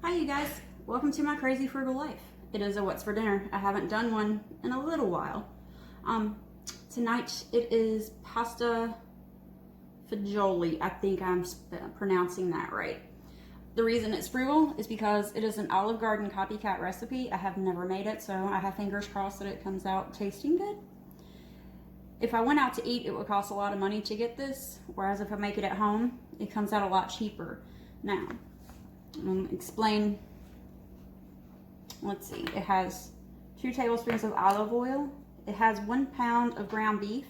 Hi you guys, welcome to my crazy frugal life. It is a what's for dinner. I haven't done one in a little while. Tonight it is pasta fagioli. I think I'm pronouncing that right. The reason it's frugal is because it is an Olive Garden copycat recipe. I have never made it, so I have fingers crossed that it comes out tasting good. If I went out to eat, it would cost a lot of money to get this, whereas if I make it at home, it comes out a lot cheaper. Now, explain. Let's see, it has 2 tablespoons of olive oil. It has 1 pound of ground beef,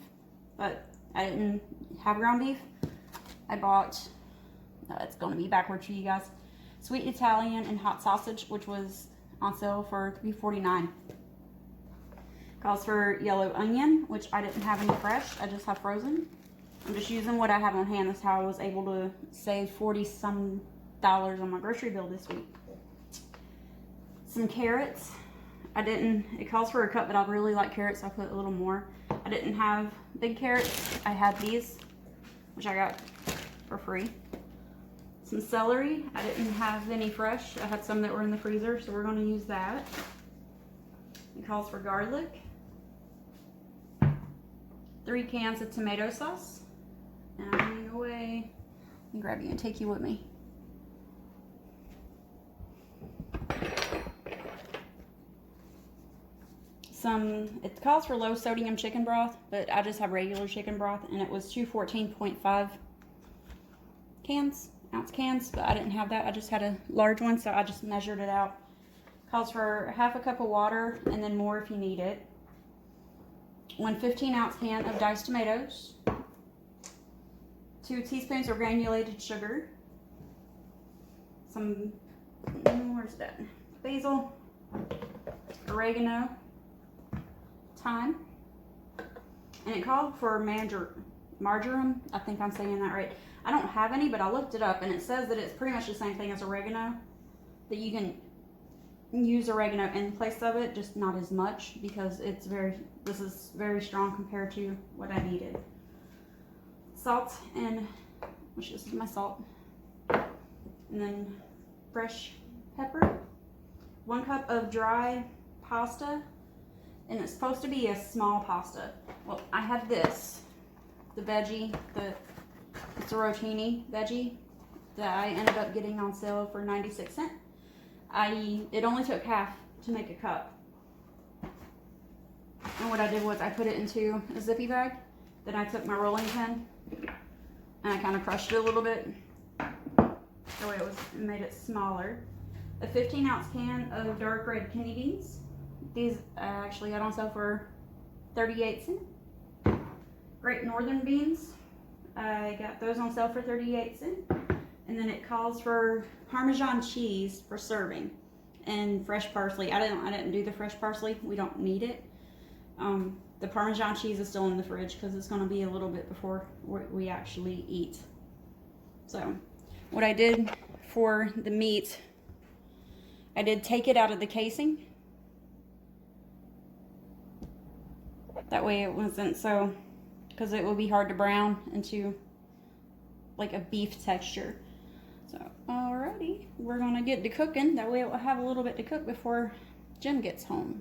but I didn't have ground beef. I bought, it's going to be backwards for you guys, sweet Italian and hot sausage, which was on sale for $3.49. Calls for yellow onion, which I didn't have any fresh, I just have frozen. I'm just using what I have on hand. That's how I was able to save $40-some on my grocery bill this week. Some carrots. It calls for a cup, but I really like carrots, so I put a little more. I didn't have big carrots. I had these, which I got for free. Some celery. I didn't have any fresh. I had some that were in the freezer, so we're going to use that. It calls for garlic. 3 cans of tomato sauce. And I'm going to go away and grab you and take you with me. It calls for low sodium chicken broth, but I just have regular chicken broth, and it was 2 14.5 ounce cans, but I didn't have that. I just had a large one, so I just measured it out. Calls for half a cup of water, and then more if you need it. 1 15-ounce can of diced tomatoes. 2 teaspoons of granulated sugar. Some, where's that? Basil, oregano, thyme, and it called for marjoram. I think I'm saying that right. I don't have any, but I looked it up, and it says that it's pretty much the same thing as oregano, that you can use oregano in place of it, just not as much, because this is very strong compared to what I needed. Salt, and which is my salt, and then fresh pepper. 1 cup of dry pasta, and it's supposed to be a small pasta. Well, I have this, the veggie, it's a rotini veggie that I ended up getting on sale for 96 cents. It only took half to make a cup. And what I did was I put it into a zippy bag. Then I took my rolling pin and I kind of crushed it a little bit. That way it made it smaller. A 15-ounce can of dark red kidney beans. These I actually got on sale for 38 cents. Great Northern beans. I got those on sale for 38 cents. And then it calls for Parmesan cheese for serving and fresh parsley. I didn't do the fresh parsley. We don't need it. The Parmesan cheese is still in the fridge because it's going to be a little bit before we actually eat. So what I did for the meat, I did take it out of the casing. That way it wasn't so, because it would be hard to brown into like a beef texture. So, alrighty, we're gonna get to cooking. That way it will have a little bit to cook before Jim gets home.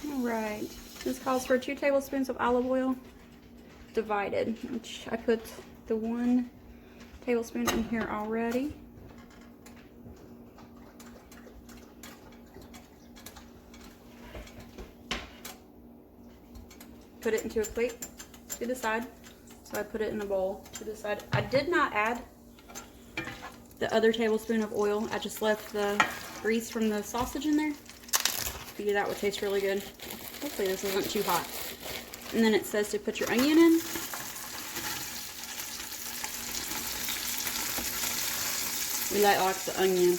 Alright, this calls for 2 tablespoons of olive oil divided, which I put the 1 tablespoon in here already. Put it into a plate to the side. So I put it in a bowl to the side. I did not add the other tablespoon of oil. I just left the grease from the sausage in there. Figured that would taste really good. Hopefully this isn't too hot. And then it says to put your onion in. We like lots of onion.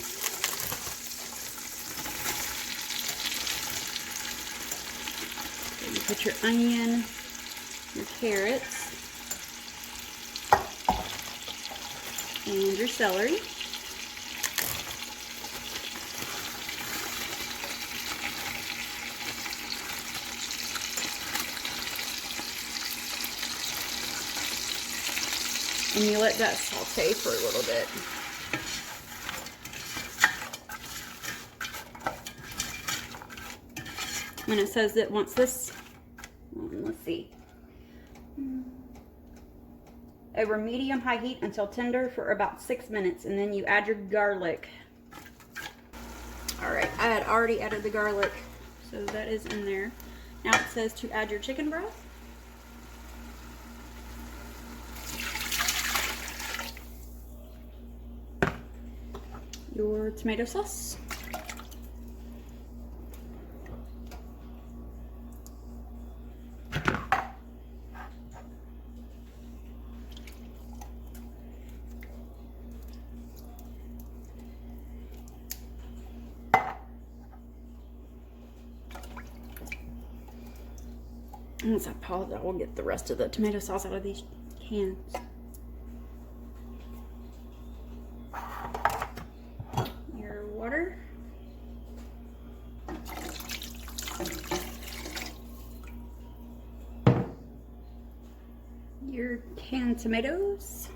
So you put your onion, your carrots, and your celery. And you let that saute for a little bit. And it says that once this, let's see, over medium-high heat until tender for about 6 minutes, and then you add your garlic. All right, I had already added the garlic, so that is in there. Now it says to add your chicken broth. Your tomato sauce. Once I pause, I will get the rest of the tomato sauce out of these cans. Your water. Your canned tomatoes.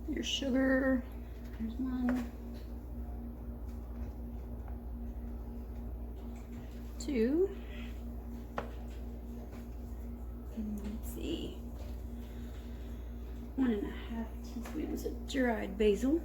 Your sugar, there's one, 2, and let's see, 1.5 teaspoons of dried basil.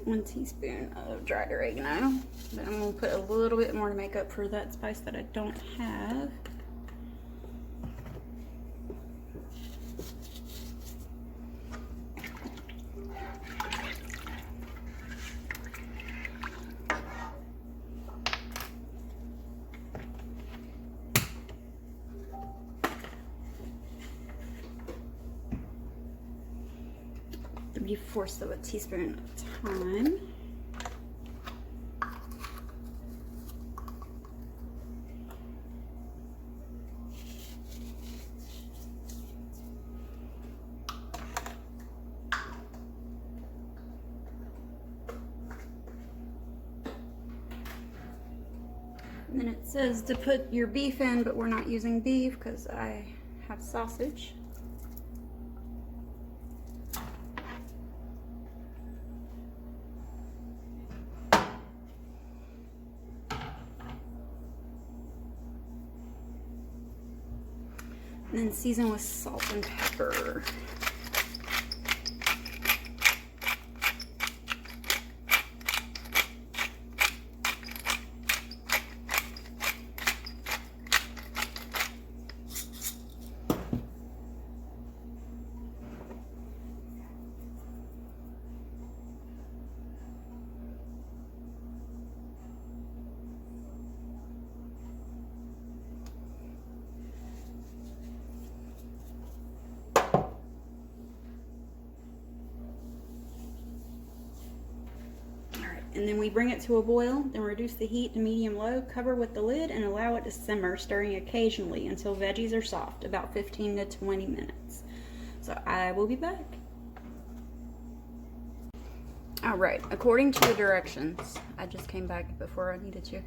One teaspoon of dried oregano. Then I'm going to put a little bit more to make up for that spice that I don't have. Three-fourths of a teaspoon at a time. And then it says to put your beef in, but we're not using beef because I have sausage. And then season with salt and pepper. And then we bring it to a boil, then reduce the heat to medium-low, cover with the lid, and allow it to simmer, stirring occasionally until veggies are soft, about 15 to 20 minutes. So I will be back. All right, according to the directions, I just came back before I needed to.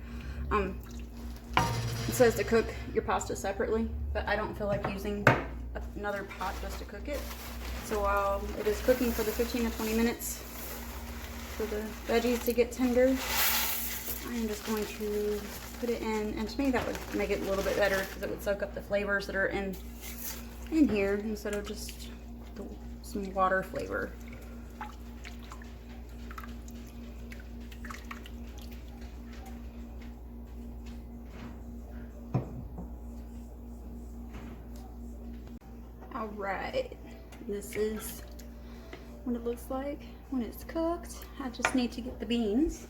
It says to cook your pasta separately, but I don't feel like using another pot just to cook it. So while it is cooking for the 15 to 20 minutes, for the veggies to get tender, I'm just going to put it in, and to me that would make it a little bit better because it would soak up the flavors that are in here instead of just some water flavor. All right, this is what it looks like when it's cooked. I just need to get the beans.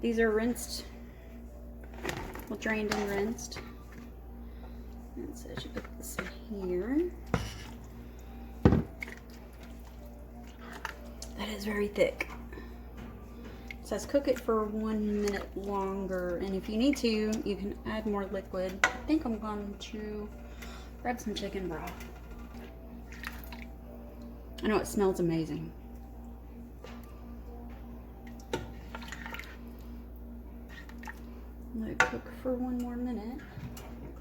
These are rinsed, well, drained and rinsed. And so I should put this in here. That is very thick. It says cook it for 1 minute longer, and if you need to, you can add more liquid. I think I'm going to grab some chicken broth. I know it smells amazing. Let it cook for 1 more minute.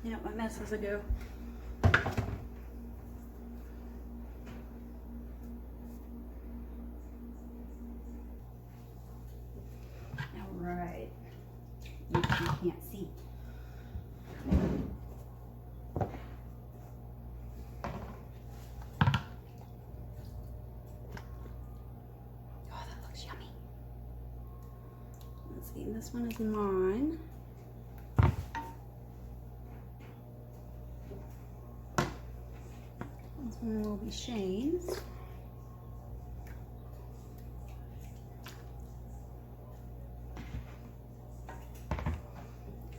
Clean up my mess as I go. Alright. You can't see. Oh, that looks yummy. Let's see, this one is mine. This one will be Shane's.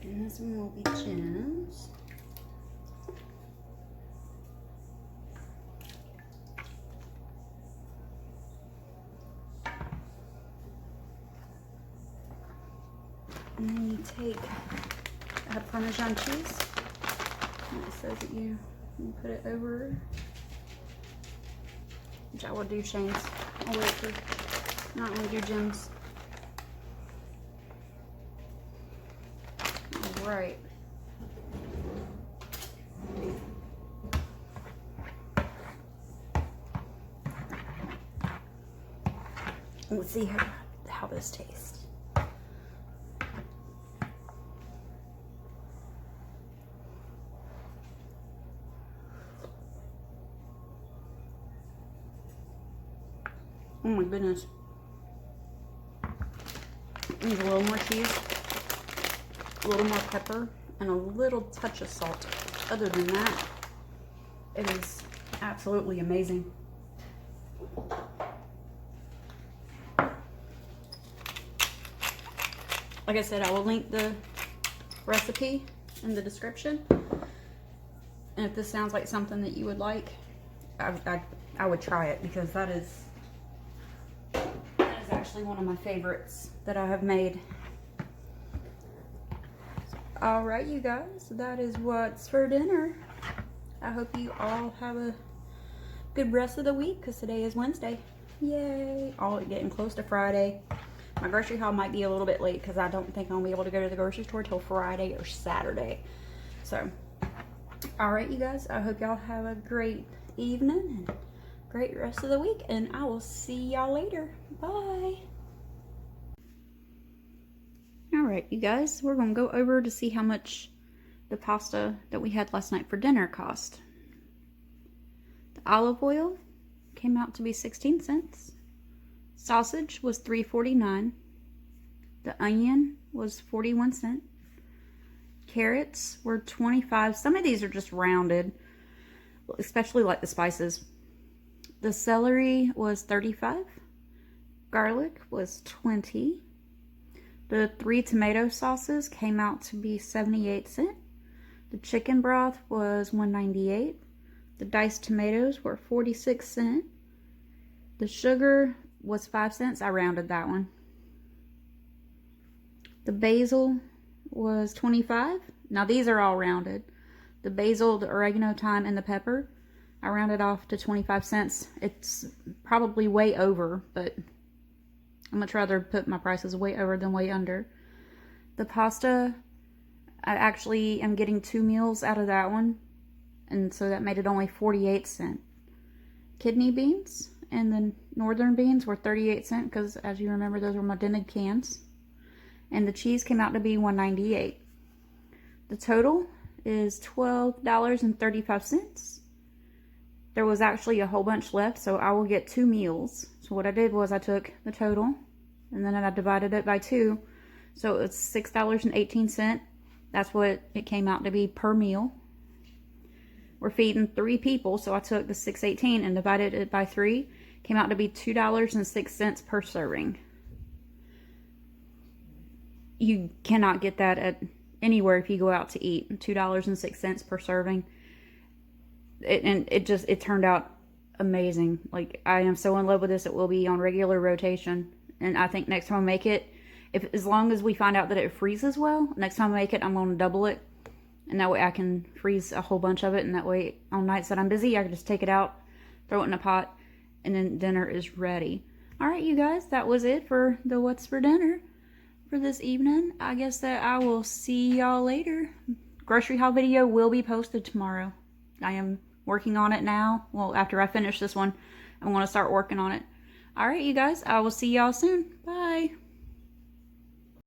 And this one will be Jim's. And then you take Parmesan cheese. And it says that you put it over, which I will do Shane's. I'll wait for, not going to do Jim's. Right. Let's see how this tastes. Oh my goodness. Need a little more cheese, a little more pepper, and a little touch of salt. Other than that, it is absolutely amazing. Like I said, I will link the recipe in the description. And if this sounds like something that you would like, I would try it, because that is actually one of my favorites that I have made. All right, you guys, that is what's for dinner. I hope you all have a good rest of the week, because today is Wednesday. Yay! All getting close to Friday. My grocery haul might be a little bit late because I don't think I'll be able to go to the grocery store till Friday or Saturday. So, all right, you guys, I hope y'all have a great evening and great rest of the week, and I will see y'all later. Bye. All right, you guys, we're going to go over to see how much the pasta that we had last night for dinner cost. The olive oil came out to be 16 cents. Sausage was $3.49. The onion was 41 cents. Carrots were 25. Some of these are just rounded, especially like the spices. The celery was 35. Garlic was 20. The 3 tomato sauces came out to be 78 cents. The chicken broth was $1.98. The diced tomatoes were 46 cents. The sugar was 5 cents. I rounded that one. The basil was 25. Now these are all rounded. The basil, the oregano, thyme, and the pepper, I rounded off to 25 cents. It's probably way over, but I'd much rather put my prices way over than way under. The pasta, I actually am getting 2 meals out of that one, and so that made it only 48 cents. Kidney beans and the northern beans were 38 cents, because as you remember, those were my dented cans. And the cheese came out to be $1.98. The total is $12.35. There was actually a whole bunch left, so I will get 2 meals. So what I did was I took the total and then I divided it by 2. So it's $6.18. That's what it came out to be per meal. We're feeding 3 people, so I took the $6.18 and divided it by 3. Came out to be $2.06 per serving. You cannot get that at anywhere if you go out to eat. $2.06 per serving. It turned out amazing. Like, I am so in love with this. It will be on regular rotation, and I think next time I make it, as long as we find out that it freezes well, next time I make it, I'm going to double it, and that way I can freeze a whole bunch of it, and that way on nights that I'm busy, I can just take it out, throw it in a pot, and then dinner is ready. Alright, you guys, that was it for the what's for dinner for this evening. I guess that I will see y'all later. Grocery haul video will be posted tomorrow. I am working on it now. Well, after I finish this one, I'm going to start working on it. Alright, you guys, I will see y'all soon. Bye.